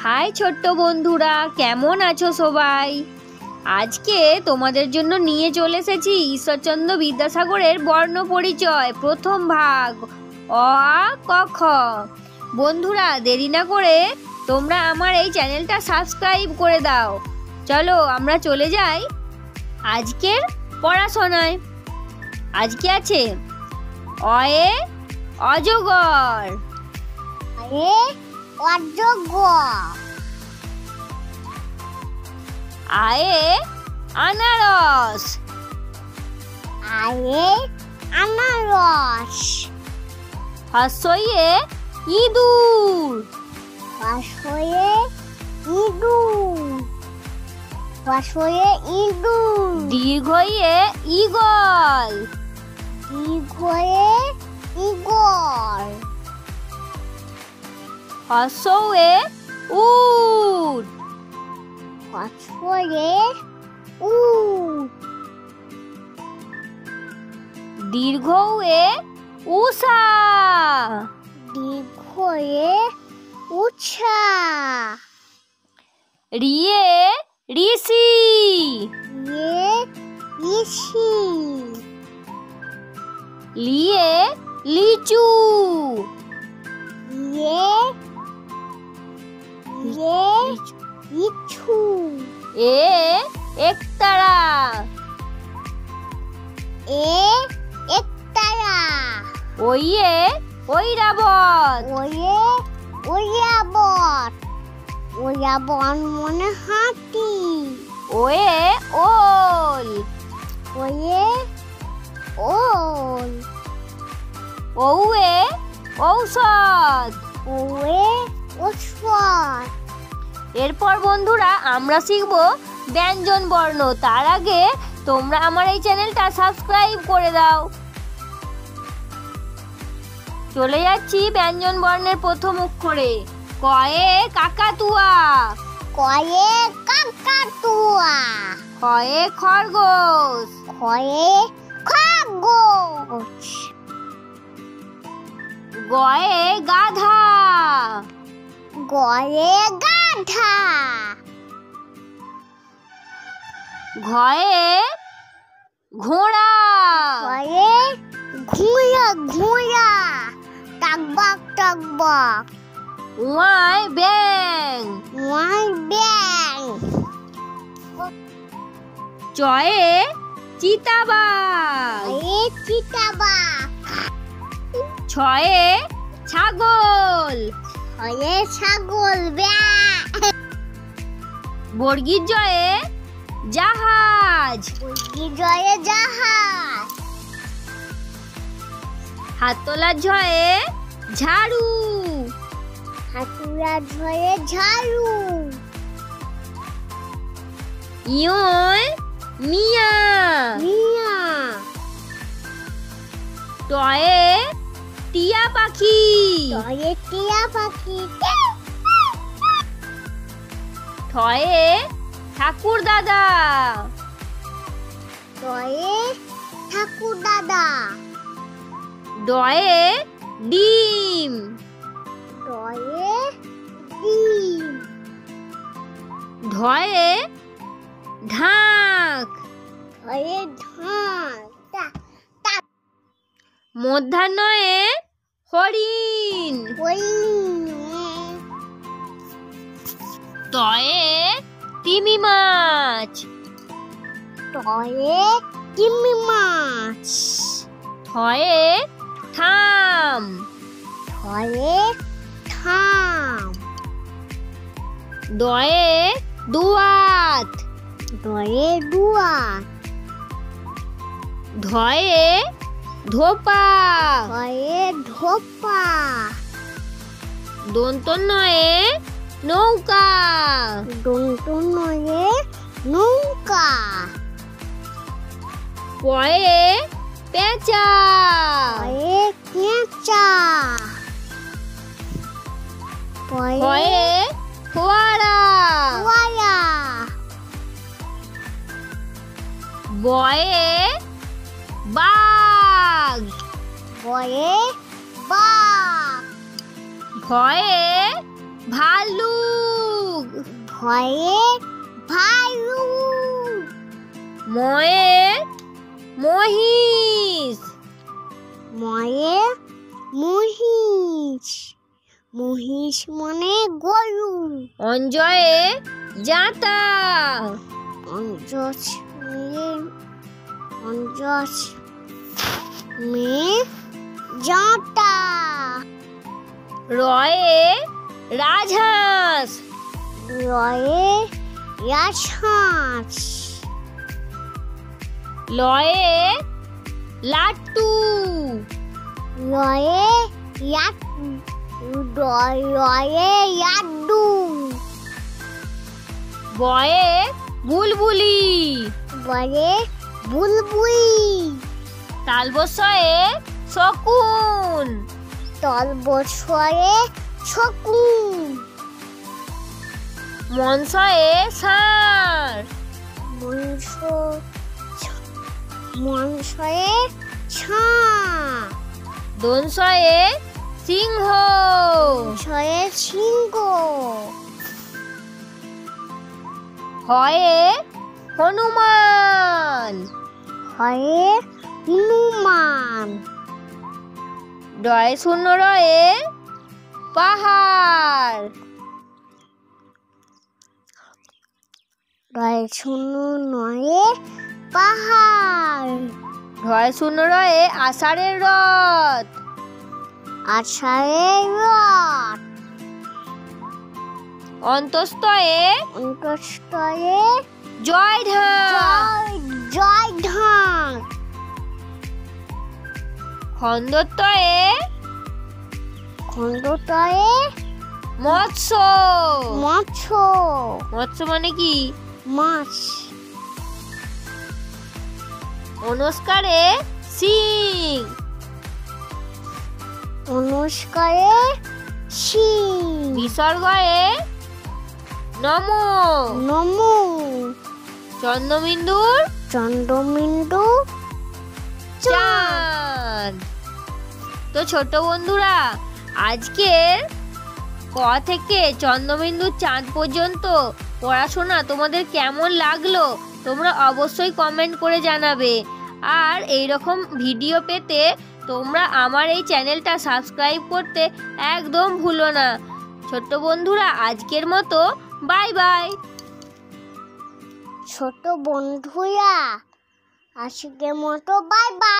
High ছোট্ট বন্ধুরা, কেমন আছো সবাই? আজকে তোমাদের জন্য নিয়ে চলে এসেছি ঈশ্বরচন্দ্র বিদ্যাসাগরের বর্ণ পরিচয় প্রথম ভাগ অ আ ক খ। বন্ধুরা, দেরি না করে তোমরা আমার এই চ্যানেলটা সাবস্ক্রাইব করে দাও। চলো আমরা চলে যাই আজকের পড়াশোনায়। আজকে আছে অয়ে অজগর, আয়ে আনারস, হর্ষইয়ে ইঁদুর, দীর্ঘইয়ে ঈগল, হর্ষৌয়ে উট, দীর্ঘৌয়ে উষা, রিয়ে ঋষি, লিয়ে লিচু, এ একতারা, ওইয়ে ঐরাবত, মনে হাতি, ওয়ে ওল, ঔয়ে ঔষধ। এরপর বন্ধুরা আমরা শিখব ব্যঞ্জন বর্ণ। তার আগে তোমরা আমার এই চ্যানেলটা সাবস্ক্রাইব করে দাও। চলে যাচ্ছি ব্যঞ্জন বর্ণের প্রথম অক্ষরে। কয়ে কাকাতুয়া, খয়ে খরগোশ, গয়ে গাধা, ঘয়ে ঘোড়া, টাকবাক, উয়ায় ব্যাং, চয়ে চিতাবাঘ, ছয়ে ছাগল, বর্গীর জয়ে জাহাজ, হাতলার ঝয়ে ঝাড়ু, ইয়োয় মিয়া, টয়ে টিয়া পাখি, ঠয়ে ঠাকুর দাদা, ডয়ে ডিম, ঢয়ে ঢাক, মধ্যাহ্নয়ে হরিণ, তয়ে তিমি মাছ, থয়ে থাম, দয়ে দুয়াত, ধয়ে ধোপা, দন্তন্নয়ে নৌকা, পয়ে পেঁচা, ফয়ে ফোয়ারা, বয়ে বাঘ, ভয়ে ভালুক, ভয়ে ভালু। ময়ে মহিষ। ময়ে মহিষ। মহিষ মানে গরু। অঞ্জয়ে জাঁতা। অঞ্জস মে জাঁতা। রয়ে রাজহাঁস। রয়ে রাজহাঁস। লয়ে লাট্টু। রয়ে লাড্ডু। বয়ে বুলবুলি। বলে বুলবুলি। তালবস্যয়ে শকুন। তলবছরে শকুন। মনসয়ে ষাঁড়। মনসয়ে ছাঁ। দোনসয়ে সিংহ। ছয়ে সিংহ। হয়ে হনুমান। হয়ে হনুমান। ডয়ে শূন্য রয়ে পাহাড়। রয়ে শূন্য নয়ে পাহাড়। ঢয় শূন্য রয়ে আষাঢ়ের রথ। আষাঢ়ের রথ। অন্তস্তয়ে অন্তস্তয়ে জয় ঢাক। জয় ঢাক। খন্দত্বয়ে খণ্ডতয়ে মৎস্য। মৎস্য। মৎস্য মানে কি? মাছ। অনুষ্কারে সিং। অনুষ্কারে সিং। বিসর্গয়ে নম। নমো। চন্দ্রবিন্দুর চন্দ্রবিন্দু চাঁদ। তো ছোট বন্ধুরা, আজকের ক থেকে চন্দ্রবিন্দুর চাঁদ পর্যন্ত পড়াশোনা তোমাদের কেমন লাগলো তোমরা অবশ্যই কমেন্ট করে জানাবে। আর এই রকম ভিডিও পেতে তোমরা আমার এই চ্যানেলটা সাবস্ক্রাইব করতে একদম ভুলো না। ছোট্ট বন্ধুরা, আজকের মতো বাই বাই। ছোট বন্ধুরা, আজকের মতো বাই বাই।